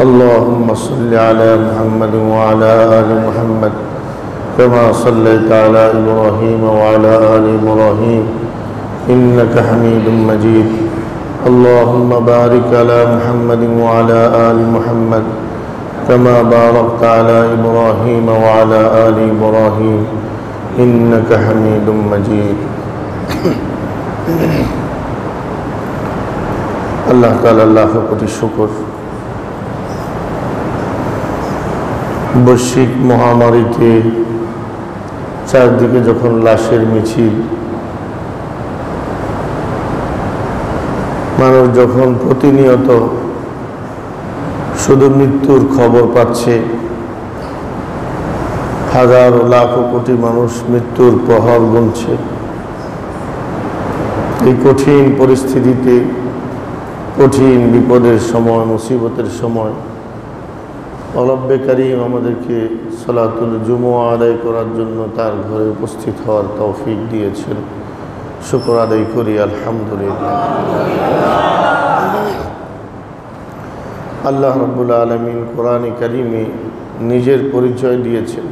اللهم صل على محمد وعلى آل محمد كما صليت على إبراهيم وعلى آل إبراهيم إنك حميد مجيد اللهم بارك على محمد وعلى آل محمد كما باركت على إبراهيم وعلى آل إبراهيم إنك حميد مجيد আল্লাহ তাআলা লাখ কোটি শুকর। বৈশ্বিক মহামারীতে চারদিকে যখন লাশের মিছিল, মানুষ যখন প্রতিনিয়ত শুধু মৃত্যুর খবর পাচ্ছে, হাজার লাখ কোটি মানুষ মৃত্যুর প্রহর গুনছে, এই কঠিন পরিস্থিতিতে, কঠিন বিপদের সময়, মুসিবতের সময় রব্বে কারীম আমাদেরকে সালাতুল জুমুআ আদায় করার জন্য তার ঘরে উপস্থিত হওয়ার তৌফিক দিয়েছেন। শুকর আদায় করি আলহামদুলিল্লাহ। আল্লাহ রাব্বুল আলামিন কোরআনে কারীমে নিজের পরিচয় দিয়েছেন,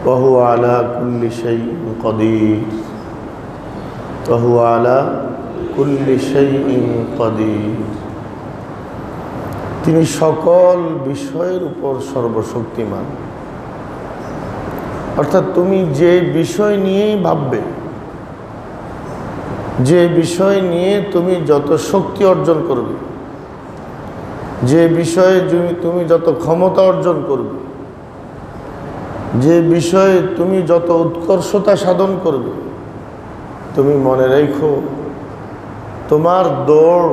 ওয়া হুয়া আলা কুল্লি শাইইন কাদির, ওয়া হুয়া আলা কুল্লি শাইইন কাদির। তিনি সকল বিষয়ের উপর সর্বশক্তিমান। অর্থাৎ তুমি যে বিষয় নিয়েই ভাববে, যে বিষয় নিয়ে তুমি যত শক্তি অর্জন করবে, যে বিষয়ে তুমি যত ক্ষমতা অর্জন করবে, যে বিষয়ে তুমি যত উৎকর্ষতা সাধন করবে, তুমি মনে রেখো তোমার দৌড়,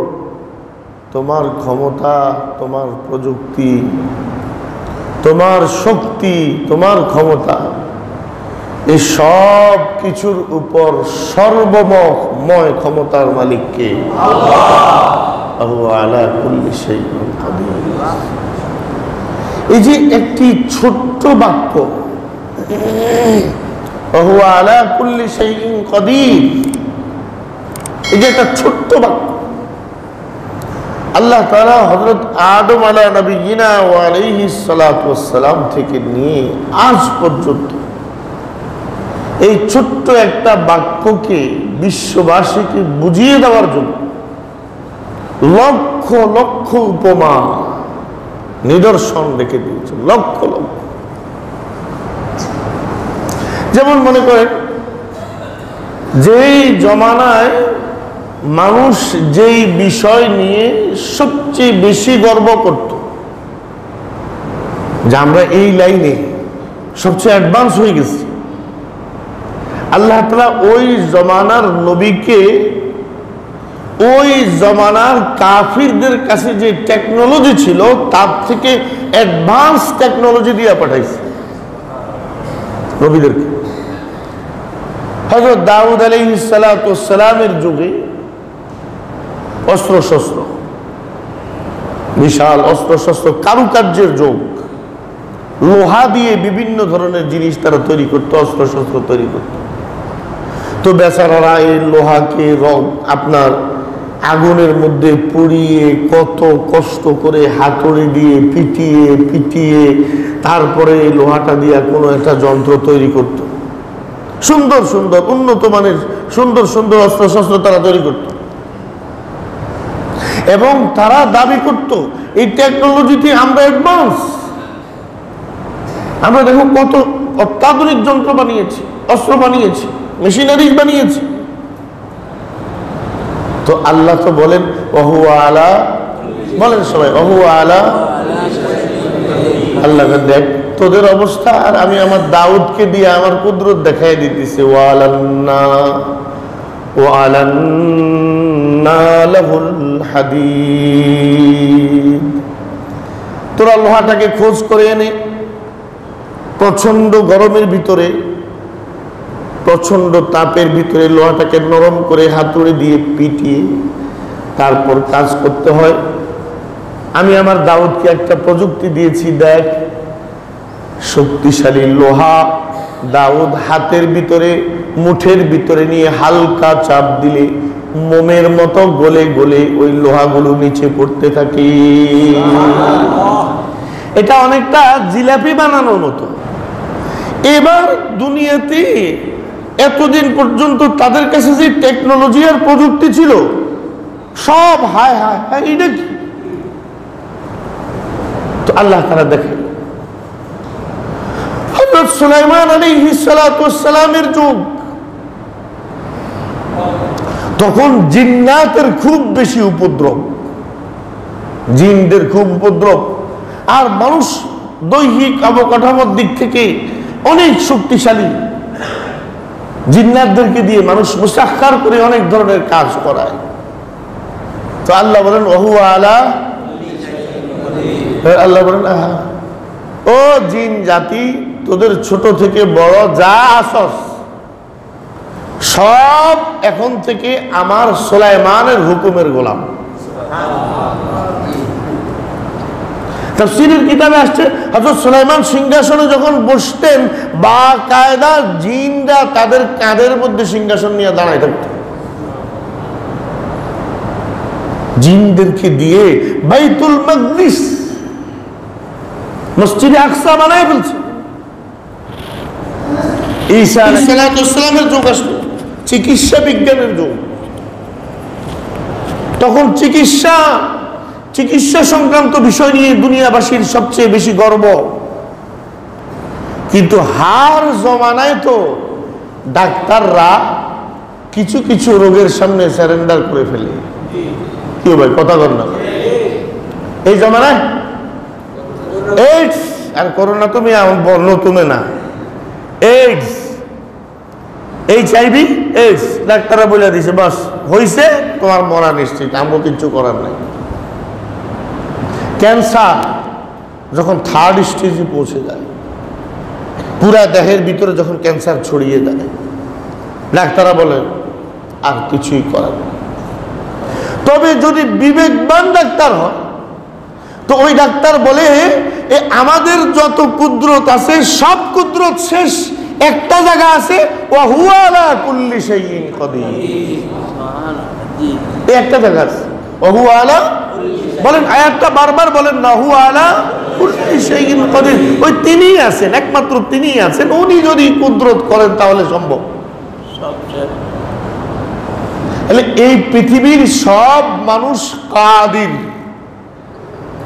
তোমার ক্ষমতা, তোমার প্রযুক্তি, তোমার শক্তি, তোমার ক্ষমতা, এই সব কিছুর উপর সর্বময় ক্ষমতার মালিককে আল্লাহ আলা কুল্লি শাইইন কাদির। এই যে একটি ছোট্ট বাক্য ওয়া আলা কুল্লি শাইইন কাদির, এই যে একটা ছোট্ট বাক্য, আল্লাহ তাআলা হযরত আদম আলা নবিয়িনা ওয়া আলাইহিস সালাতু ওয়াস সালাম থেকে নিয়ে আজ পর্যন্ত এই ছোট্ট একটা বাক্যকে বিশ্ববাসীকে বুঝিয়ে দেওয়ার জন্য লক্ষ লক্ষ উপমা নিদর্শন রেখে দিয়েছেন, লক্ষ লক্ষ। যেমন মনে করেন, যেই জমানায় মানুষ যেই বিষয় নিয়ে সবচেয়ে বেশি গর্ব করত যে আমরা এই লাইনে সবচেয়ে অ্যাডভান্স হয়ে গেছি, আল্লাহ তাআলা ওই জমানার নবীকে ওই জমানার কাফিরদের কাছে যে টেকনোলজি ছিল তার থেকে অ্যাডভান্স টেকনোলজি দিয়ে পাঠাইছে নবীদেরকে। হযরত দাউদ আলাইহিস সালাতু ওয়াস সালামের যুগে অস্ত্রশস্ত্র, বিশাল অস্ত্রশস্ত্র, কারুকার্যের যুগ, লোহা দিয়ে বিভিন্ন ধরনের জিনিস তারা তৈরি করতো, অস্ত্রশস্ত্র তৈরি করত। তো বেচারারা এই লোহাকে আপনার আগুনের মধ্যে পুড়িয়ে কত কষ্ট করে হাতুড়ি দিয়ে পিটিয়ে পিটিয়ে তারপরে এই লোহাটা দিয়ে কোনো একটা যন্ত্র তৈরি করত। সুন্দর সুন্দর উন্নত মানের সুন্দর সুন্দর অস্ত্রশস্ত্র তারা তৈরি করত এবং তারা দাবি করত এই টেকনোলজিতে আমরা অ্যাডভান্স, আমরা দেখো কত অত্যাধুনিক যন্ত্র বানিয়েছি, অস্ত্র বানিয়েছি, মেশিনারিজ বানিয়েছি। তো আল্লাহ তো বলেন ওহুয়া আলা, বলেন সবাই ওহুয়া আলা। আল্লাহ দেখ তোদের অবস্থা, আর আমি আমার দাউদকে দিয়ে আমার কুদরত দেখাই দিতেছি। ওয়ালান্না ওয়ালান্না লাহুল হাদীদ। তোরা লোহাটাকে খোঁজ করে এনে প্রচন্ড গরমের ভিতরে, প্রচন্ড তাপের ভিতরে লোহাটাকে নরম করে হাতুড়ি দিয়ে পিটিয়ে তারপর কাজ করতে হয়। আমি আমার দাউদকে একটা প্রযুক্তি দিয়েছি, দেখ শক্তিশালী লোহা দাউদ হাতের ভিতরে মুঠের ভিতরে নিয়ে হালকা চাপ দিলে মোমের মতো গলে গলে ওই লোহাগুলো নিচে পড়তে থাকে। এটা অনেকটা জিলাপি বানানোর মতো। এবার দুনিয়াতে এতদিন পর্যন্ত তাদের কাছে যে টেকনোলজি আর প্রযুক্তি ছিল সব হায় হায় হায়, এটা কি? তো আল্লাহ তাআলা দেখেন হযরত সুলাইমান আলাইহিস সালাতু ওয়াস সালামের যুগ, তখন জিন্নাতের খুব বেশি উপদ্রব, জিনদের খুব উপদ্রব, আর মানুষ দৈহিক অবকাঠামোর দিক থেকে অনেক শক্তিশালী। জিন্নাতদেরকে দিয়ে মানুষ মুসাক্কার করে অনেক ধরনের কাজ করায়। তো আল্লাহ বলেন ওহু আলা, আল্লাহ বলেন ও জিন জাতি, তোদের ছোট থেকে বড় যা আসস সব এখন থেকে আমার সুলাইমানের হুকুমের গোলাম। তাফসীরের কিতাবে আসছে হযরত সুলাইমান সিংহাসনে যখন বসতেন বা কায়দা জিনরা তাদের কাঁধের মধ্যে সিংহাসন নিয়ে দাঁড়ায় থাকত। জিনদেরকে দিয়ে বাইতুল মাকদিস মসজিদে আকসা বানায় ফেলছে। ঈসা আলাইহিস সালামের যুগ আসলো, চিকিৎসা বিজ্ঞানের যুগ। তখন চিকিৎসা সংক্রান্ত বিষয় নিয়ে দুনিয়াবাসীর সবচেয়ে বেশি গর্ব। কিন্তু হার জমানায় তো ডাক্তাররা কিছু কিছু রোগের সামনে সারেন্ডার করে ফেলে। কি ভাই কথা বল না? এই জমানায় এইডস আর করোনা তুমি নতুন না, এইডস HIV এইডস ডাক্তাররা বলে দিছে বাস হইছে, তোমার মরা নিশ্চিত, আমরা কিছু করার নাই। ক্যান্সার যখন 3rd স্টেজে পৌঁছে যায়, পুরা দেহের ভিতরে যখন ক্যান্সার ছড়িয়ে যায়, ডাক্তাররা বলেন আর কিছুই করার নেই। তবে যদি বিবেকবান ডাক্তার হয় তো ওই ডাক্তার বলে আমাদের যত কুদরত আছে সব কুদরত শেষ, একটা জায়গা আছে ওয়া আলা কুল্লি শাইইন কাদির। একটা জায়গা আছে ওয়া আলা, বলেন আয়াতটা বারবার বলেন না, হুয়া আলা কুল্লি শাইইন কাদির। ওই তিনিই আছেন, একমাত্র তিনিই আছেন, উনি যদি কুদরত করেন তাহলে সম্ভব। তাহলে এই পৃথিবীর সব মানুষ কাদির,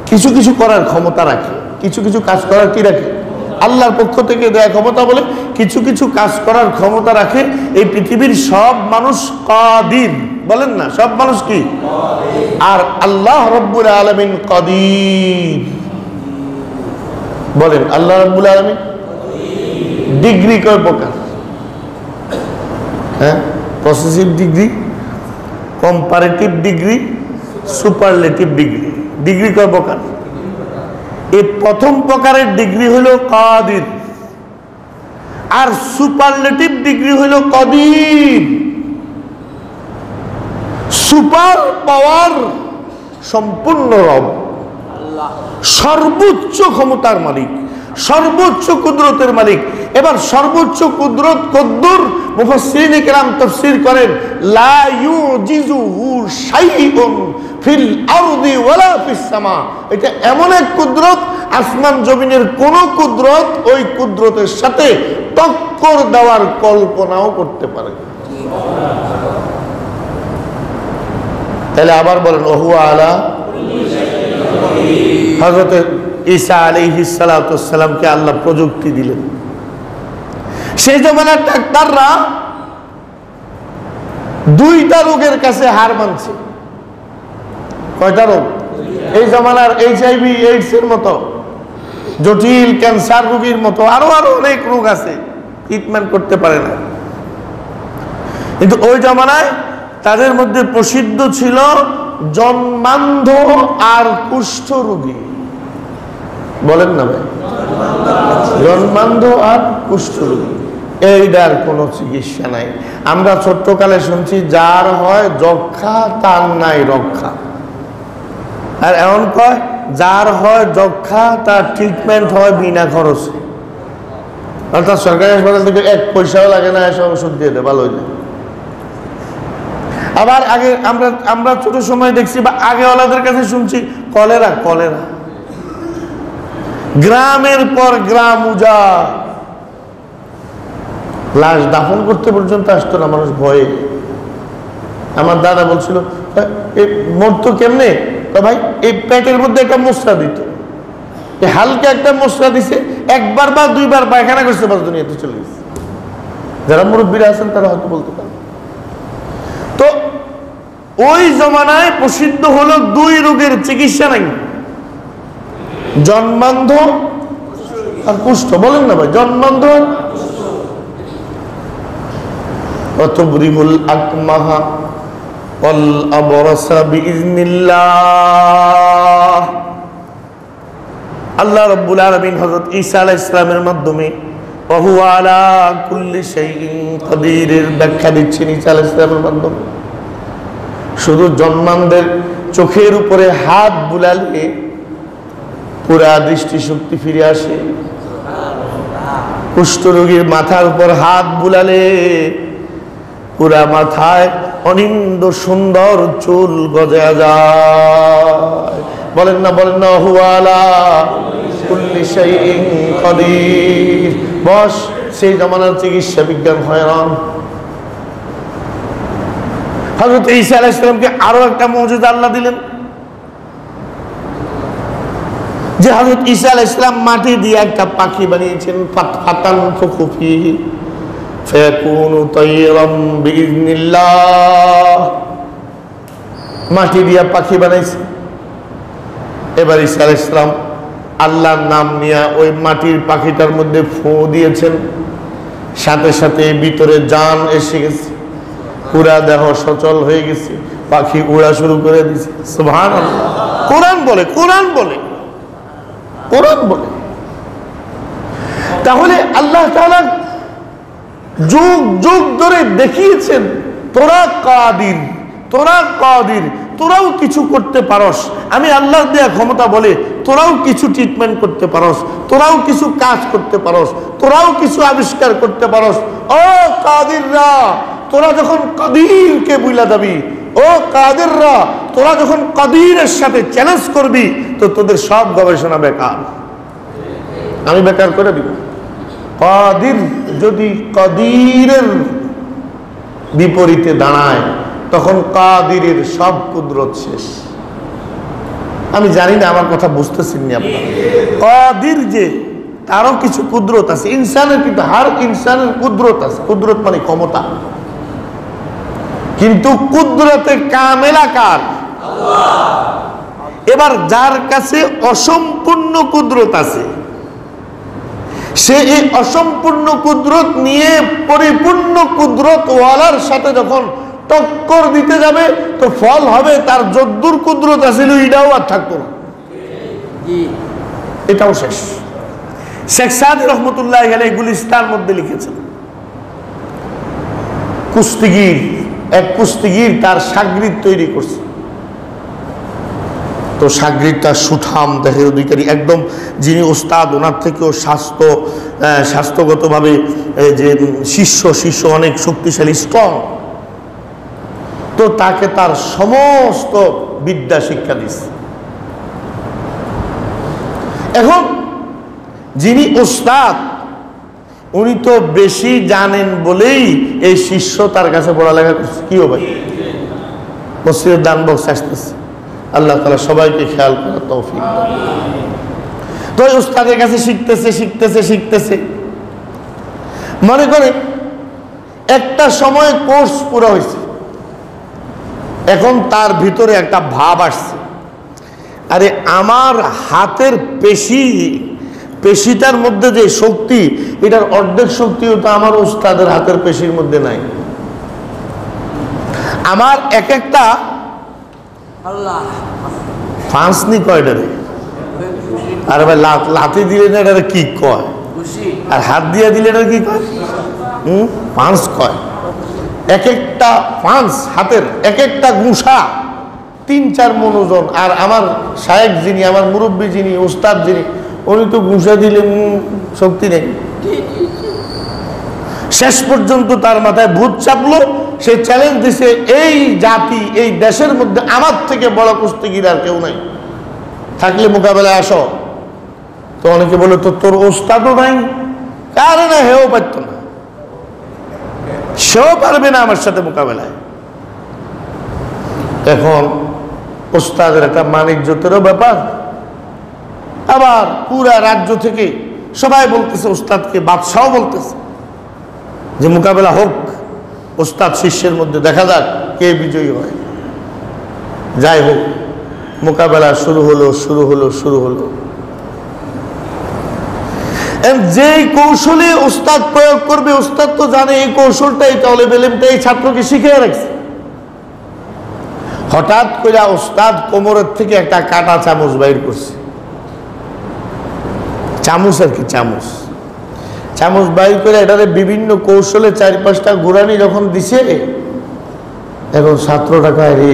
কিছু কিছু করার ক্ষমতা রাখে, কিছু কিছু কাজ করার কি রাখে? আল্লাহর পক্ষ থেকে দেয়া ক্ষমতা বলে কিছু কিছু কাজ করার ক্ষমতা রাখে। এই পৃথিবীর সব মানুষ কাদির, বলেন না সব মানুষ কি? আর আল্লাহ রব্বুল আলামিন কাদির। বলেন আল্লাহ রব্বুল আলামিন ডিগ্রি কয় প্রকার? হ্যাঁ, possessive degree, comparative degree, superlative degree. Degree কয় প্রকার? এই প্রথম প্রকারের ডিগ্রি হলো কাদির, আর সুপারলেটিভ ডিগ্রি হলো কাদির। সুপার পাওয়ার সম্পূর্ণ রব, সর্বোচ্চ ক্ষমতার মালিক, সর্বোচ্চ কুদরতের মালিক। এবার সর্বোচ্চ কুদরত কদ্দুর মুফাসসিরিনে কেরাম তাফসীর করেন লা ইউজিজুহু শাইউন ফিল আরদি ওয়ালা ফিস সামা। এটা এমন এক কুদরত, আসমান জমিনের কোন কুদরত ওই কুদরতের সাথে টক্কর দেওয়ার কল্পনাও করতে পারে। তাহলে আবার বলেন ওহুয়া আলা। হযরত ঈসা আলাইহিস সালাতু ওয়াস সালামকে আল্লাহ প্রযুক্তি দিলেন। সেই জমানার ডাক্তাররা 2টা রোগের কাছে হার মানছে। কয়টা রোগ? এই জমানার HIV এইডস এর মতো, জটিল ক্যান্সার রোগীর মতো আরো অনেক রোগ আছে, ট্রিটমেন্ট করতে পারে না। কিন্তু ওই জমানায় তাদের মধ্যে প্রসিদ্ধ ছিল জন্মান্ধ আর কুষ্ঠ রোগী। বলেন না ভাই, জন্মান্ধ আর কুষ্ঠ রোগী, এইটার কোনো চিকিৎসা নাই। আমরা ছোট্টকালে শুনছি যার হয় যক্ষা তার নাই রক্ষা, আর এমন কয় যার হয় যক্ষা তার ট্রিটমেন্ট হয় বিনা খরচে, অর্থাৎ সরকারি হাসপাতাল থেকে 1 পয়সাও লাগে না, এসব ওষুধ দিয়ে দেয়, ভালো হয়ে যায়। আবার আগে আমরা ছোট সময় দেখছি বা আগেওয়ালাদের কাছে শুনছি কলেরা কলেরা, গ্রামের পর গ্রাম উজাড়, লাশ দাফন করতে পর্যন্ত আসতো না মানুষ ভয়ে। আমার দাদা বলছিল মরতো কেমনে, ভাই এই পেটের মধ্যে একটা মশলা দিত, হালকা একটা মশলা দিছে, একবার বা দুইবার পায়খানা করছে, বাস দুনিয়াতে চলে গেছে। যারা মুরব্বীরা আছেন তারা হয়তো বলতে পারেন। তো ওই জমানায় প্রসিদ্ধ হলো দুই রোগের চিকিৎসা নাই, জন্মান্ধ আর কুষ্ঠ। বলেন না ভাই, জন্মান্ধ অতবরিহুল আকমাহা ওয়াল আবরাসা বিইজনিল্লাহ। আল্লাহ রাব্বুল আলামিন হযরত ঈসা আলাইহিস সালামের মাধ্যমে ওয়া হুয়া আলা কুল্লি শাইইন কাদিরের ব্যাখ্যা দিচ্ছেন ঈসা আলাইহিস সালামের মাধ্যমে। শুধু জন্মানদের চোখের উপরে হাত বুলালে পুরা দৃষ্টিশক্তি ফিরে আসে, কুষ্ঠরোগীর মাথার উপর হাত বুলালে পুরা মাথায় অনিন্দ সুন্দর চুল গজে যায়। বলেন না হুয়া আলা কুল্লি শাইইন কাদির। বস সেই জামানার চিকিৎসা বিজ্ঞান হয়রান। হযরত ঈসা আলাইহিস সালামকে আরো একটা মুজিজা আল্লাহ দিলেন, যে হযরত ঈসা আলাইহিস সালাম মাটি দিয়ে একটা পাখি বানিয়েছেন, ফাতানফুখু ফীহি ফায়াকুনু তায়রাম বিইজনিল্লাহ। মাটি দিয়ে পাখি বানাইছে। এবার ঈসা আলাইহিস সালাম আল্লাহর নাম নিয়ে ওই মাটির পাখিটার মধ্যে ফু দিয়েছেন, সাথে সাথে ভিতরে জান এসে গেছে, পুরা দেহ সচল হয়ে গেছে, পাখি উড়া শুরু করে দিয়েছে। সুবহানাল্লাহ। কোরআন বলে, কোরআন বলে, কোরআন বলে। তাহলে আল্লাহ তাআলা যুগ যুগ ধরে দেখিয়েছেন তোরা কাদির, তোরা কাদির, তোরাও কিছু করতে পারস। আমি আল্লাহর দেয়া ক্ষমতা বলে তোরাও কিছু ট্রিটমেন্ট করতে পারস, তোরাও কিছু কাজ করতে পারস, তোরাও কিছু আবিষ্কার করতে পারস। ও কাদিররা, তোরা যখন কাদিরকে বুইলা দাবি, ও কাদিররা, তোরা যখন কাদিরের সাথে চ্যালেঞ্জ করবি তো তোদের সব গবেষণা বেকার, আমি বেকার করে দিব। কাদির যদি কাদিরের বিপরীতে দাঁড়ায় তখন কাদিরের সব কুদরত শেষ। আমি জানি না আমার কথা বুঝতেছেন নি আপনারা। কাদির যে তারও কিছু কুদরত আছে, ইনসানের কিন্তু হার ইনসানের কুদরত আছে। কুদরত মানে ক্ষমতা, কিন্তু কুদরতে কামেলা কার? আল্লাহ। এবার যার কাছে অসম্পূর্ণ কুদরত আছে, সে এই অসম্পূর্ণ কুদরত নিয়ে পরিপূর্ণ কুদরত ওয়ালার সাথে যখন টক্কর দিতে যাবে তো ফল হবে তার যদ্দুর কুদরত আছিল এটাও আর থাকতো না, এটাও শেষ। শেখ সাদি রহমতুল্লাহ আলাইহি গুলিস্তান মধ্যে লিখেছেন, কুস্তিগির এক কুস্তিগির তার শাগরিদ তৈরি করছে। তো শাগরিদটা সুঠাম দেহের অধিকারী, একদম যিনি ওস্তাদ ওনার থেকেও স্বাস্থ্যগতভাবে যে শিষ্য অনেক শক্তিশালী, স্ট্রং। তো তাকে তার সমস্ত বিদ্যা শিক্ষা দিচ্ছে। এখন যিনি ওস্তাদ উনি তো বেশি জানেন বলেই এই শিষ্য তার কাছে পড়ালেখা করছে। কি হবে মসজিদের দান বক্স আসতেছে, আল্লাহ তাআলা সবাইকে খেয়াল করার তৌফিক দান। তো উস্তাদের কাছে শিখতেছে। মনে করে একটা সময় কোর্স পুরো হয়েছে, এখন তার ভিতরে একটা ভাব আসছে, আরে আমার হাতের পেশিটার মধ্যে যে শক্তি, এটার অর্ধেক শক্তিও তো আমার উস্তাদের হাতের পেশির মধ্যে নাই। আমার এক একটা ফাঁসনি কয়টারে, আর ভাই লাথি দিলে না এটা কি কয়, আর হাত দিয়ে দিলে এটা কি কয়, পাঁচ কয়। এক একটা পাঁচ হাতের এক একটা গুঁসা 3-4 মণ ওজন। আর আমার শায়েখ যিনি, আমার মুরব্বী যিনি, ওস্তাদ যিনি, উনি তো গুঁসা দিলে শক্তি নেই। শেষ পর্যন্ত তার মাথায় ভূত চাপলো, সে চ্যালেঞ্জ দিছে, এই জাতি এই দেশের মধ্যে আমার থেকে বড় কুস্তিগির আর কেউ নাই, থাকলে মোকাবেলায় আসো। তো অনেকে বলে তো তোর ওস্তাদও নাই, কারে না, হেও পারত না, সেও পারবে না আমার সাথে মোকাবেলায়। এখন ওস্তাদের একটা মানিজ্যতেরও ব্যাপার, আবার পুরা রাজ্য থেকে সবাই বলতেছে ওস্তাদকে, বাদশাহ বলতেছে যে মোকাবেলা হোক, ওস্তাদ শিষ্যের মধ্যে দেখা যাক কে বিজয়ী হয়। যাই হোক, মোকাবেলা শুরু হলো। যেই কৌশলে ওস্তাদ প্রয়োগ করবে, ওস্তাদ তো জানে এই কৌশলটাই, তাহলে বেলেমটা এই ছাত্রকে শিখিয়ে রাখছে। হঠাৎ করে ওস্তাদ কোমরের থেকে একটা কাটা চামচ বাইর করছে, চামচ আর কি, চামচ বাইর করে এটারে বিভিন্ন কৌশলে 4-5টা ঘুরানি যখন দিছে, এখন ছাত্রটা কয় রে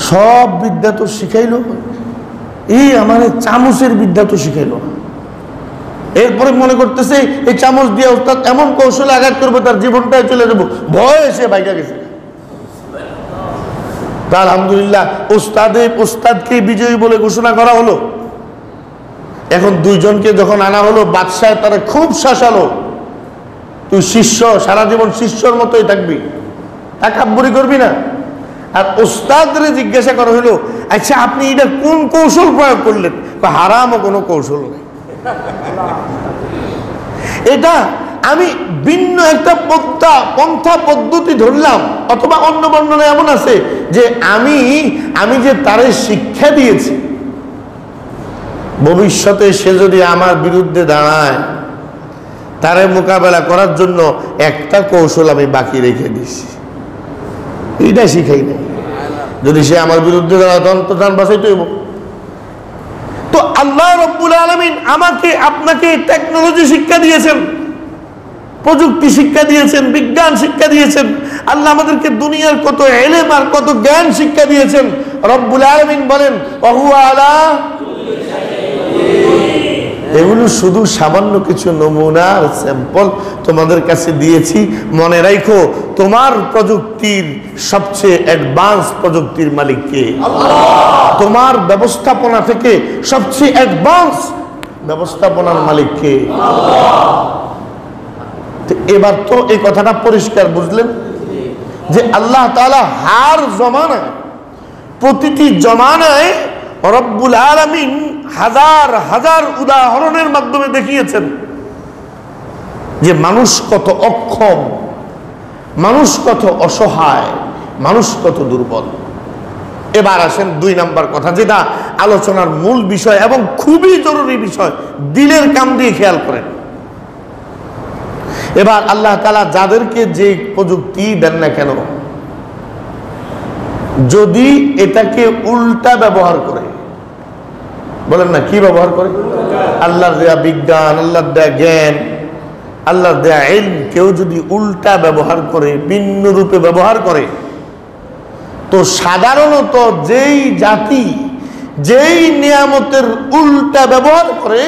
সব বিদ্যা তো শিখাইল, এই আমার চামচের বিদ্যা তো শিখাইল না। এরপরে মনে করতেছে এই চামচ দিয়ে ওস্তাদ এমন কৌশলে আঘাত করবো তার জীবনটাই চলে যাবো, ভয় এসে বাইকা গেছে। আলহামদুলিল্লাহ ওস্তাদকে বিজয়ী বলে ঘোষণা করা হলো। এখন দুইজনকে যখন আনা হলো, বাদশাহ তারা খুব শাসালো, তুই শিষ্য, সারা জীবন শিষ্যর মতোই থাকবি, তাকাব্বুরি করবি না। আর ওস্তাদরে জিজ্ঞাসা করা হলো, আচ্ছা আপনি এটা কোন কৌশল প্রয়োগ করলেন? হারামও কোনো কৌশল নেই, এটা আমি ভিন্ন একটা পন্থা পদ্ধতি ধরলাম। অথবা অন্য বর্ণনায় এমন আছে যে আমি যে তারে শিক্ষা দিয়েছি, ভবিষ্যতে সে যদি আমার বিরুদ্ধে দাঁড়ায়, তারে মোকাবেলা করার জন্য একটা কৌশল আমি বাকি রেখে দিছি, এইটা শিখাই নাই। যদি সে আমার বিরুদ্ধে দাঁড়ায় তখন তো তার বাসাইতে হইব। তো আল্লাহ রাব্বুল আলামিন আমাকে আপনাকে টেকনোলজি শিক্ষা দিয়েছেন, প্রযুক্তি শিক্ষা দিয়েছেন, বিজ্ঞান শিক্ষা দিয়েছেন। আল্লাহ আমাদেরকে দুনিয়ার কত ইলম আর কত জ্ঞান শিক্ষা দিয়েছেন। রব্বুল আলামিন বলেন ওয়াহুয়া আলা, এগুলো শুধু সামান্য কিছু নমুনা স্যাম্পল তোমাদের কাছে দিয়েছি। মনে রাখো, তোমার প্রযুক্তির সবচেয়ে অ্যাডভান্স প্রযুক্তির মালিক কে? আল্লাহ। তোমার ব্যবস্থাপনা থেকে সবচেয়ে অ্যাডভান্স ব্যবস্থাপনার মালিক কে? আল্লাহ। এবার তো এই কথাটা পরিষ্কার বুঝলেন যে আল্লাহ তাআলা হার জমানায়, প্রতিটি জমানায় রব্বুল আলামিন হাজার হাজার উদাহরণের মাধ্যমে দেখিয়েছেন যে মানুষ কত অক্ষম, মানুষ কত অসহায়, মানুষ কত দুর্বল। এবার আসেন 2 নাম্বার কথা, যেটা আলোচনার মূল বিষয় এবং খুবই জরুরি বিষয়, দিলের কান দিয়ে খেয়াল করেন। এবার আল্লাহ তাআলা যাদেরকে যে প্রযুক্তি দেন না কেন, যদি এটাকে উল্টা ব্যবহার করে, বলেন না কি ব্যবহার করে? আল্লাহর দেয়া বিজ্ঞান, আল্লাহর দেয়া জ্ঞান, আল্লাহর দেয়া ইলম কেউ যদি উল্টা ব্যবহার করে, ভিন্ন রূপে ব্যবহার করে, তো সাধারণত যেই জাতি যেই নিয়ামতের উল্টা ব্যবহার করে,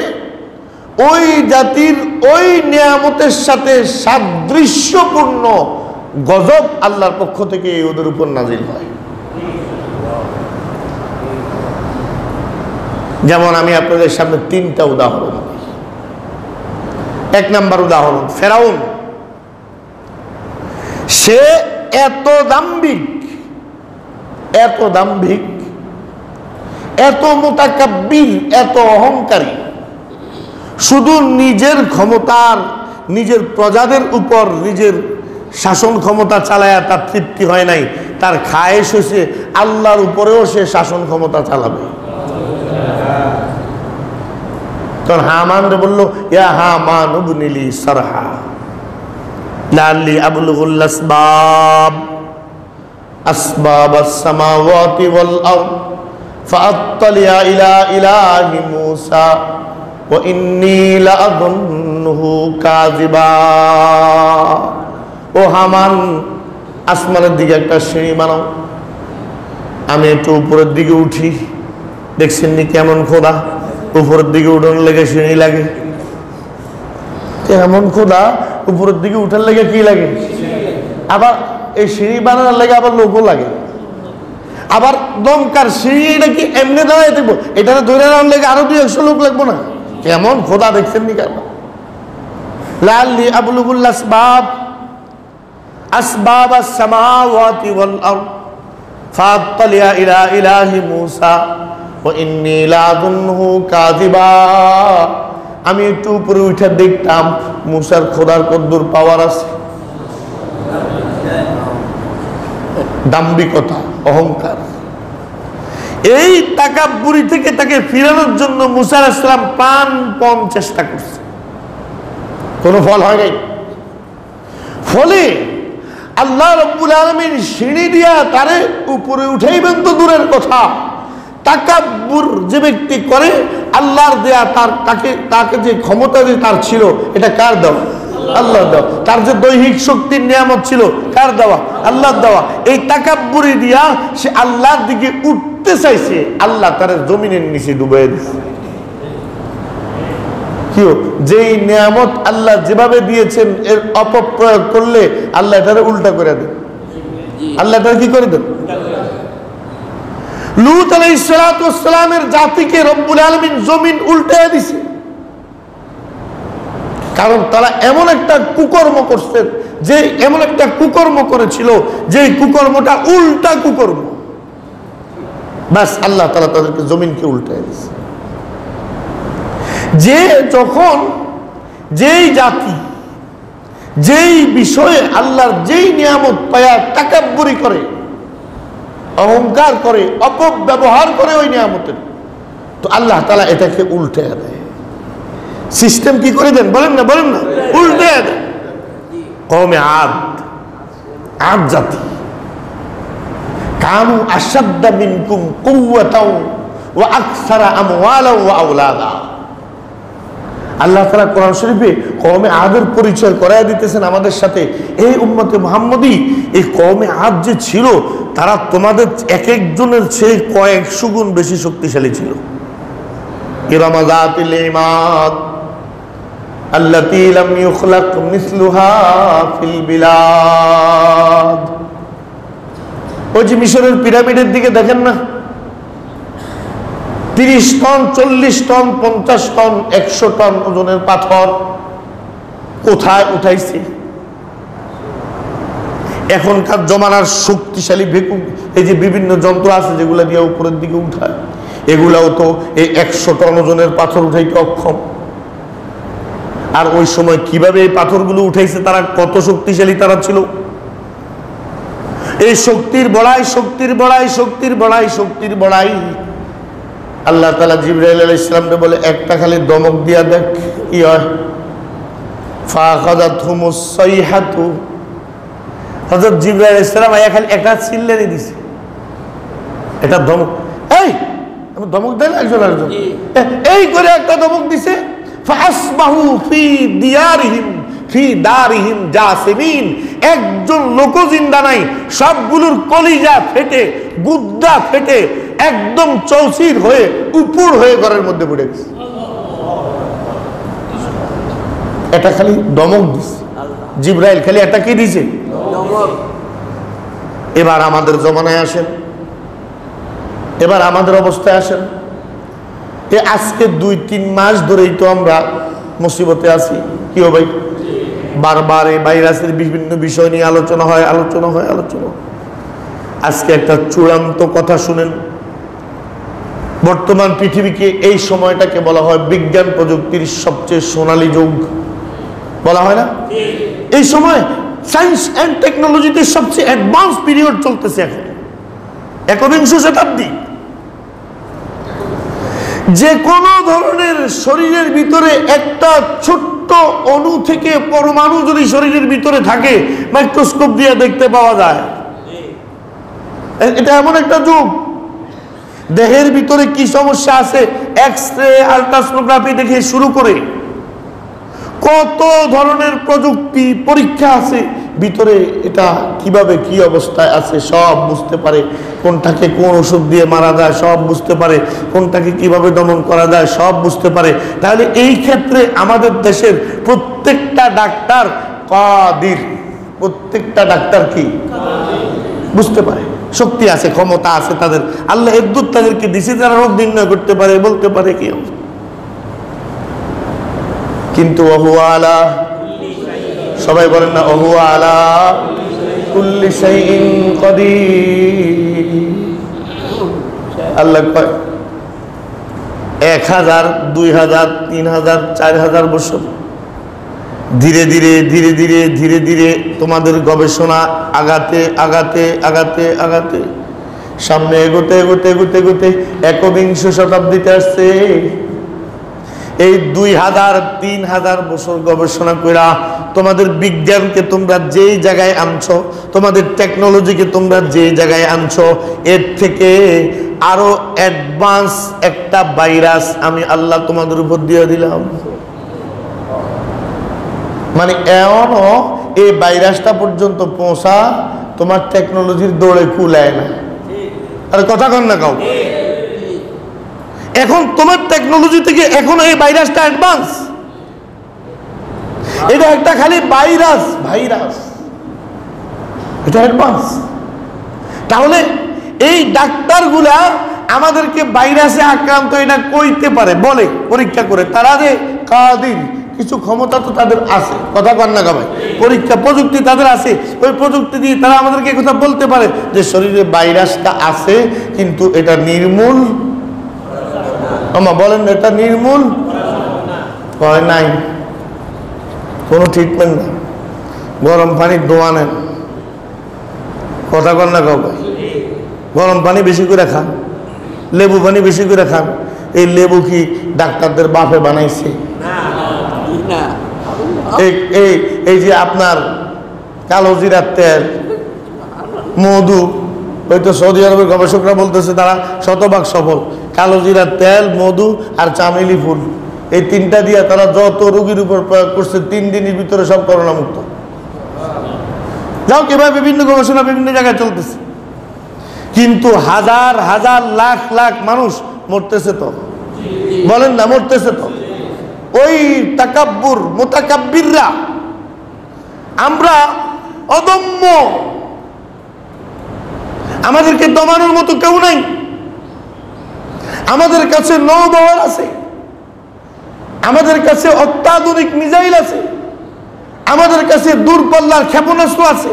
ওই জাতির ওই নিয়ামতের সাথে সাদৃশ্যপূর্ণ গজব আল্লাহর পক্ষ থেকে ওদের উপর নাজিল হয়। যেমন আমি আপনাদের সামনে 3টা উদাহরণ দিই। 1 নাম্বার উদাহরণ, ফেরাউন। সে এত দাম্ভিক, এত মুতাকাব্বির, এত অহংকারী, শুধু নিজের ক্ষমতার, নিজের প্রজাদের উপর নিজের শাসন ক্ষমতা চালায়া তার তৃপ্তি হয় নাই, তার খায়েশ হয়েছে আল্লাহর উপরেও সে শাসন ক্ষমতা চালাবে। তখন হামান রে বললো, ইয়া হামান উবনিলি সারহা লাআল্লি আবলুগুল আসবাব আসবাবাস সামাওয়াতি ওয়াল আরদ ফাআত্তালিয়া ইলা ইলাহি মূসা ওয়া ইন্নী লাআযুন্নুহু কাযিবা। ও হামান, আসমানের দিকে একটা সিঁড়ি বানাও, আমি একটু উপরের দিকে উঠি। দেখছেন নি কেমন খোদা, উপরের দিকে উঠার লেগে সিঁড়ি লাগে। কেমন খোদা, উপরের দিকে উঠার লেগে কি লাগে? আবার এই সিঁড়ি বানানোর লাগে আবার লোকও লাগে, আবার দমকার সিঁড়ি, এটা কি এমনি দাঁড়াই দেখবো, এটা ধরে নেওয়ার লেগে আরো 200 লোক লাগবো না? কেমন খোদা দেখছেন নি কেন? লাল্লি আবলুগুল আসবাব আসবাব আস-সামাওয়াতি ওয়াল আরদ ফাত্তালিয়া ইলা ইলাহি মূসা ওয়া ইন্নী লাযুন্নহু কাযিবা। আমি একটু উপরে উঠে দেখতাম মূসার খোদার কদ্দুর পাওয়ার আছে। দাম্ভিকতা, অহংকার, এই তাকাব্বুরি থেকে তাকে ফিরানোর জন্য মূসা আলাইহিস সালাম প্রাণপণ চেষ্টা করছে, কোনো ফল হয় নাই। ফলে আল্লাহ রাব্বুল আলামিন সিঁড়ি দিয়া তারে উপরে উঠাইবেন তো দূরের কথা, তাকাব্বুর যে ব্যক্তি করে আল্লাহর দেয়া, তাকে যে ক্ষমতা যে তার ছিল, এটা কার দেওয়া? আল্লাহর দেওয়া। তার যে দৈহিক শক্তির নিয়ামত ছিল, কার দেওয়া? আল্লাহর দেওয়া। এই তাকাব্বুরি দিয়া সে আল্লাহর দিকে উঠতে চাইছে, আল্লাহ তার জমিনের নিচে ডুবাই দিচ্ছে। কি যেই নিয়ামত আল্লাহ যেভাবে দিয়েছেন এর অপপ্রয়োগ করলে আল্লাহ এটারে উল্টা করে দেন। আল্লাহ এটারে কি করে দেন? লূত আলাইহিস সালাতু ওয়াস সালামের জাতিকে রব্বুল আলামিন জমিন উল্টায় দিছে, কারণ তারা এমন একটা কুকর্ম করছেন, যে এমন একটা কুকর্ম করেছিল যে কুকর্মটা উল্টা কুকর্ম। বাস আল্লাহ তাআলা তাদেরকে জমিনকে উল্টায় দিছে। যে যখন যেই জাতি যেই বিষয়ে আল্লাহর যেই নিয়ামত পায়া তাকাব্বুরি করে, অহংকার করে, অপব্যবহার করে ওই নিয়ামতের, তো আল্লাহ তাআলা এটাকে উল্টে দেয়। সিস্টেম কি করে দেন বলেন না, বলেন না, উল্টে দেন। কওমে আদ জাতি, কানু আশাদ্দা মিনকুম কুওয়াতাও ওয়া আকসারা আমওয়ালাও ওয়া আওলাদা। আল্লাহ তাআলা কোরআন শরীফে কওমে আদের পরিচয় করায় দিতেছেন আমাদের সাথে। এই উম্মতে মুহাম্মদী, এই কওমে আদ যে ছিল, তারা তোমাদের এক একজনের চেয়ে কয়েকশো গুণ বেশি শক্তিশালী ছিল। ইরামা যাতিল ইমাদ আল্লাতী লাম ইউখলাক মিসলুহা ফিল বিলাদ। ওই যে মিশরের পিরামিডের দিকে দেখেন না, 30 টন, 40 টন, 50 টন, 100 টন ওজনের পাথর কোথায় উঠাইছে? এখনকার জমানার শক্তিশালী ভেকু, এই যে বিভিন্ন যন্ত্র আছে যেগুলা দিয়ে উপরের দিকে উঠায়, এগুলাও তো এই 100 টন ওজনের পাথর উঠাইতে অক্ষম। আর ওই সময় কিভাবে এই পাথরগুলো উঠাইছে, তারা কত শক্তিশালী তারা ছিল। এই শক্তির বড়াই, শক্তির বড়াই, শক্তির বড়াই, শক্তির বড়াই। আল্লাহ তাআলা জিবরাইল আলাইহিস সালামকে বলে, একটা খালি দমক দিয়া দেখ কি হয়। ফাখাযাতহুমুস সাইহাতু, হযরত জিবরাইল আলাইহিস সালাম খালি একটা চিল্লানি দিছে, এটা ধমক। এই আমি ধমক দেন একজন আরেকজন, এই করে একটা ধমক দিছে। ফাসবাহু ফি দিয়ারিহিম ফি দারিহিম জাসিমিন, একজন লোক জিন্দা নাই, সবগুলোর কলিজা ফেটে, গুদ্দা ফেটে একদম চৌচির হয়ে উপর হয়ে ঘরের মধ্যে পড়ে গেছে। এটা খালি দমক দিছে জিবরাইল, খালি এটা কি দিছে? এবার আমাদের জমানায় আসেন, এবার আমাদের অবস্থায় আসেন। আজকে 2-3 মাস ধরেই তো আমরা মুসিবতে আছি। কি ও ভাই? বারবার এই ভাইরাসের বিভিন্ন বিষয় নিয়ে আলোচনা হয়, আলোচনা হয়, আলোচনা। আজকে একটা চূড়ান্ত কথা শুনেন। বর্তমান পৃথিবীকে এই সময়টাকে বলা হয় বিজ্ঞান প্রযুক্তির সবচেয়ে সোনালী যুগ, বলা হয় না? এই সময় সায়েন্স এন্ড টেকনোলজিতে সবচেয়ে অ্যাডভান্স পিরিয়ড চলতেছে এখন, 21শ শতাব্দী। যে কোনো ধরনের শরীরের ভিতরে একটা ছোট্ট অণু থেকে পরমাণু যদি শরীরের ভিতরে থাকে, মাইক্রোস্কোপ দিয়ে দেখতে পাওয়া যায়। এটা এমন একটা যুগ, দেহের ভিতরে কি সমস্যা আছে এক্স-রে, আল্ট্রাসোনোগ্রাফি দেখে শুরু করে কত ধরনের প্রযুক্তি পরীক্ষা আছে ভিতরে, এটা কিভাবে কি অবস্থায় আছে সব বুঝতে পারে। কোনটাকে কোন ওষুধ দিয়ে মারা যায় সব বুঝতে পারে, কোনটাকে কিভাবে দমন করা যায় সব বুঝতে পারে। তাহলে এই ক্ষেত্রে আমাদের দেশের প্রত্যেকটা ডাক্তার কাদির, প্রত্যেকটা ডাক্তার কি বুঝতে পারে, শক্তি আছে, ক্ষমতা আছে তাদের, আল্লাহ এদ্দুত তাদেরকে দিছে যারা রোগ নির্ণয় করতে পারে, বলতে পারে কি। কিন্তু ওহুয়া আলা, সবাই বলেন না ওহুয়া আলা কুল্লি শাইইন কাদির। আল্লাহ কয় 1000, 2000, 3000, 4000 বছর ধীরে ধীরে ধীরে ধীরে ধীরে ধীরে তোমাদের গবেষণা আগাতে আগাতে আগাতে আগাতে সামনে এগোতে এগোতে এগোতে এগোতে 21 শতাব্দীতে আসছে। এই 2000, 3000 বছর গবেষণা কইরা তোমাদের বিজ্ঞানকে তোমরা যেই জায়গায় আনছো, তোমাদের টেকনোলজিকে তোমরা যেই জায়গায় আনছো, এর থেকে আরো অ্যাডভান্স একটা ভাইরাস আমি আল্লাহ তোমাদের উপর দিয়ে দিলাম। মানে এমনও এই ভাইরাসটা পর্যন্ত পৌঁছা তোমার টেকনোলজির দৌড়ে কুলায় না। আরে কথা কন না কাউ, এখন তোমার টেকনোলজি থেকে এখন এই ভাইরাসটা অ্যাডভান্স। এটা একটা খালি ভাইরাস, ভাইরাস এটা অ্যাডভান্স। তাহলে এই ডাক্তারগুলা আমাদেরকে ভাইরাসে আক্রান্ত এটা কইতে পারে, বলে পরীক্ষা করে, তারা যে কাদির, কিছু ক্ষমতা তো তাদের আছে, কথা কন না ভাই, পরীক্ষা প্রযুক্তি তাদের আছে, ওই প্রযুক্তি দিয়ে তারা আমাদেরকে কথা বলতে পারে যে শরীরে ভাইরাসটা আছে কিন্তু এটা নির্মূল, বলেন এটা নির্মূল হয় নাই, কোনো ট্রিটমেন্ট না, গরম পানি ধোয়া নেন, কথা কন না কাউ ভাই, গরম পানি বেশি করে খান, লেবু পানি বেশি করে খান। এই লেবু কি ডাক্তারদের বাপে বানাইছে? এই যে আপনার কালো জিরার তেল, মধু, হয়তো সৌদি আরবের গবেষকরা বলতেছে তারা শতভাগ সফল। কালো জিরার তেল, মধু আর চামেলি ফুল, এই তিনটা দিয়ে তারা যত রোগীর উপর প্রয়োগ করছে 3 দিনের ভিতরে সব করোনা মুক্ত। যাও কিভাবে বিভিন্ন গবেষণা বিভিন্ন জায়গায় চলতেছে, কিন্তু হাজার হাজার লাখ লাখ মানুষ মরতেছে তো, বলেন না মরতেছে তো। ওই তাকাব্বুর মুতাকাব্বিররা, আমরা অদম্য, আমাদেরকে দমানোর মতো কেউ নাই। আমাদের কাছে নৌবহর আছে, আমাদের কাছে অত্যাধুনিক মিসাইল আছে, আমাদের কাছে দূরপাল্লার ক্ষেপণাস্ত্র আছে,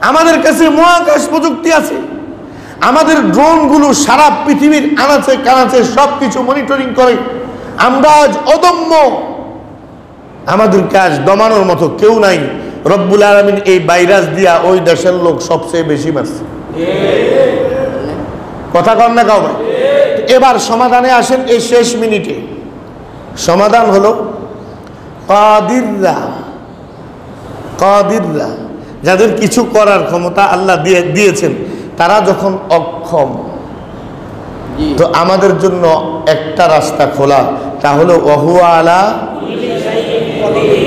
আমাদের কাছে মহাকাশ প্রযুক্তি আছে, আমাদের ড্রোনগুলো সারা পৃথিবীর আনাচে কানাচে সবকিছু মনিটরিং করে। আমরা আজ অদম্য, আমাদের কাজ দমানোর মতো কেউ নাই। রব্বুল আলামিন এই ভাইরাস দিয়া ওই দেশের লোক সবচেয়ে বেশি মারছে, কথা কন না কাউ ভাই। এবার সমাধানে আসেন, এই শেষ মিনিটে সমাধান হলো কাদিররা, কাদিররা যাদের কিছু করার ক্ষমতা আল্লাহ দিয়েছেন, তারা যখন অক্ষম, তো আমাদের জন্য একটা রাস্তা খোলা, তা হলো ওহুয়া আলা,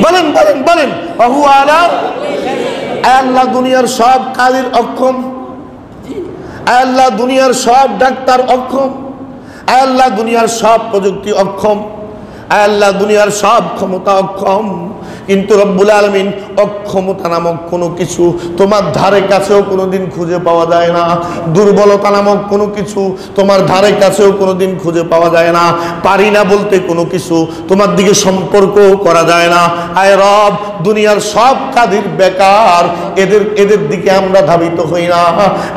বলেন বলেন বলেন ওহুয়া আলা। আল্লাহ দুনিয়ার সব কাদির অক্ষম, আল্লাহ দুনিয়ার সব ডাক্তার অক্ষম, আল্লাহ দুনিয়ার সব প্রযুক্তি অক্ষম, আল্লাহ দুনিয়ার সব ক্ষমতা অক্ষম, কিন্তু রব্বুল আলামিন অক্ষমতা নামক কোনো কিছু তোমার ধারে কাছেও কোনোদিন খুঁজে পাওয়া যায় না। দুর্বলতা নামক কোনো কিছু তোমার ধারে কাছেও কোনোদিন খুঁজে পাওয়া যায় না। পারি না বলতে কোনো কিছু তোমার দিকে সম্পর্ক করা যায় না। আয় রব, দুনিয়ার সব কাদির বেকার, এদের দিকে আমরা ধাবিত হই না।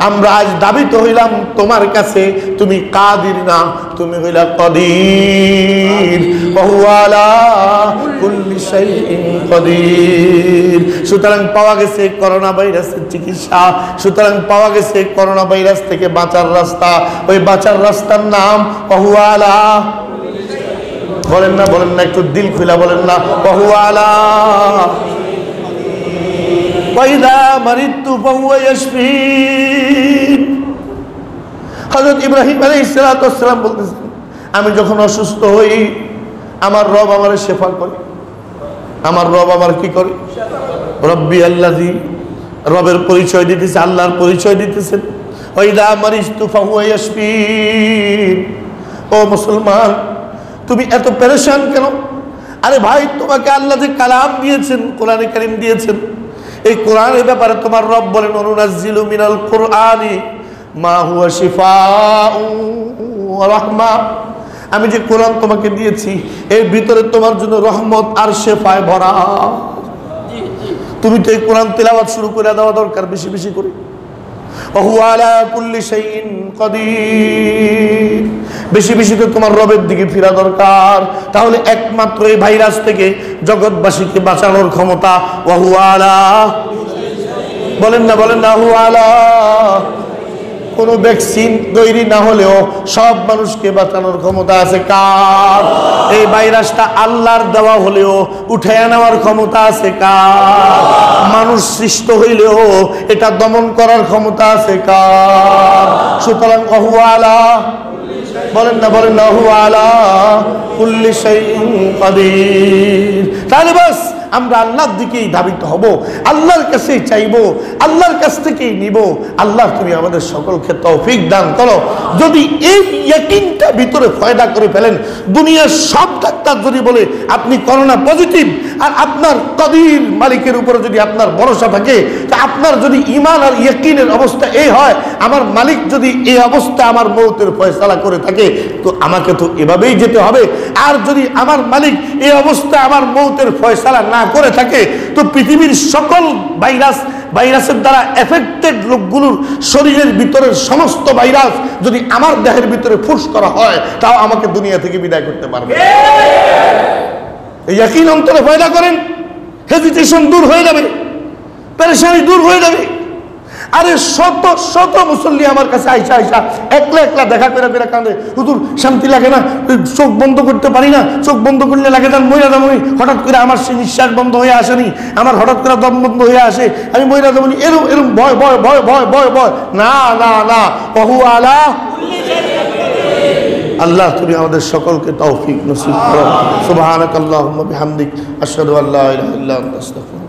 আমরা আজ ধাবিত হইলাম তোমার কাছে। তুমি কাদির না, তুমি হইলা কাদির। ওহুয়া আলা কুল্লি শাইইন কাদির। সুতরাং পাওয়া গেছে করোনা ভাইরাসের চিকিৎসা, সুতরাং পাওয়া গেছে করোনা ভাইরাস থেকে বাঁচার রাস্তা। ওই বাঁচার রাস্তার নাম ওহুয়া আলা, বলেন না বলেন না, একটু দিল খুলা বলেন না ওহুয়া আলা। ওয়াইদা মারিতু ফাহুয়া ইয়াশফিন। হযরত ইব্রাহিম আলাইহিস সালাতু ওয়াস সালাম বলতেছেন, আমি যখন অসুস্থ হই আমার রব আমারে শেফা করে। আমার রব আমার কি করে? রব্বি আল্লাযী, রবের পরিচয় দিতেছে, আল্লাহর পরিচয় দিতেছেন। ওয়াইদা মারিতু ফাহুয়া ইয়াশফিন। ও মুসলমান, তুমি এত পেরেশান কেন? আরে ভাই, তোমাকে আল্লাহ যে কালাম দিয়েছেন, কোরআনে কারীম দিয়েছেন, এই কোরআনের ব্যাপারে তোমার রব বলেন অনুনাজ্জিলু মিনাল কুরআনি মা হুয়া শিফাউ ওয়া রাহমা, আমি যে কোরআন তোমাকে দিয়েছি এর ভিতরে তোমার জন্য রহমত আর শেফায় ভরা। তুমি তো এই কোরআন তেলাওয়াত শুরু করে দেওয়া দরকার বেশি বেশি করে। ওয়া আলা কুল্লি শাইইন কাদির, বেশি বেশি তো তোমার রবের দিকে ফিরা দরকার। তাহলে একমাত্র এই ভাইরাস থেকে জগৎবাসীকে বাঁচানোর ক্ষমতা ওয়া আলা, বলেন না ওয়া আলা। কোনো ভ্যাকসিন তৈরি না হলেও সব মানুষকে বাঁচানোর ক্ষমতা আছে কার? এই ভাইরাসটা আল্লাহর দেওয়া হলেও উঠায় নেওয়ার ক্ষমতা আছে কার? মানুষ সৃষ্ট হইলেও এটা দমন করার ক্ষমতা আছে কার? সুতরাং ওয়া আলা, বলেন না ওয়া আলা কুল্লি শাইইন কাদির। তাহলে বাস আমরা আল্লাহর দিকেই ধাবিত হব, আল্লাহর কাছেই চাইবো, আল্লাহর কাছ থেকেই নিব। আল্লাহ তুমি আমাদের সকলকে তৌফিক দান করো। যদি এই ইয়াকিনটা ভিতরে ফয়দা করে ফেলেন, দুনিয়ার সব ডাক্তার যদি বলে আপনি করোনা পজিটিভ, আর আপনার কদির মালিকের উপরে যদি আপনার ভরসা থাকে, তা আপনার যদি ঈমান আর ইয়াকিনের অবস্থা এই হয়, আমার মালিক যদি এই অবস্থা আমার মৌতের ফয়সালা করে থাকে, তো আমাকে তো এভাবেই যেতে হবে। আর যদি আমার মালিক এই অবস্থা আমার মৌতের ফয়সালা না করে থাকে, তো পৃথিবীর সকল ভাইরাসের দ্বারা এফেক্টেড লোকগুলোর শরীরের ভিতরের সমস্ত ভাইরাস যদি আমার দেহের ভিতরে ফুস করা হয়, তাও আমাকে দুনিয়া থেকে বিদায় করতে পারবে। এই ইয়াকিন অন্তরে পয়দা করেন, হেজিটেশন দূর হয়ে যাবে, পেরেশানি দূর হয়ে যাবে। আরে শত শত মুসল্লি আমার কাছে আইসা একলা দেখা করে কাঁদে, হুজুর শান্তি লাগে না, চোখ বন্ধ করতে পারি না, চোখ বন্ধ করলে লাগে যান মইরা যাবনি, হঠাৎ করে আমার সে নিঃশ্বাস বন্ধ হয়ে আসেনি, আমার হঠাৎ করে দম বন্ধ হয়ে আসে, আমি মইরা যাবনি, এরম ভয় ভয় ভয় ভয় ভয় ভয়। না ওয়া আলা, আল্লাহ তুমি আমাদের সকলকে তৌফিক নসিব করো। সুবহানাকাল্লাহুম্মা বিহামদিক আশহাদু আল্লা ইলাহা ইল্লা আনতা আস্তাগফিরুকা।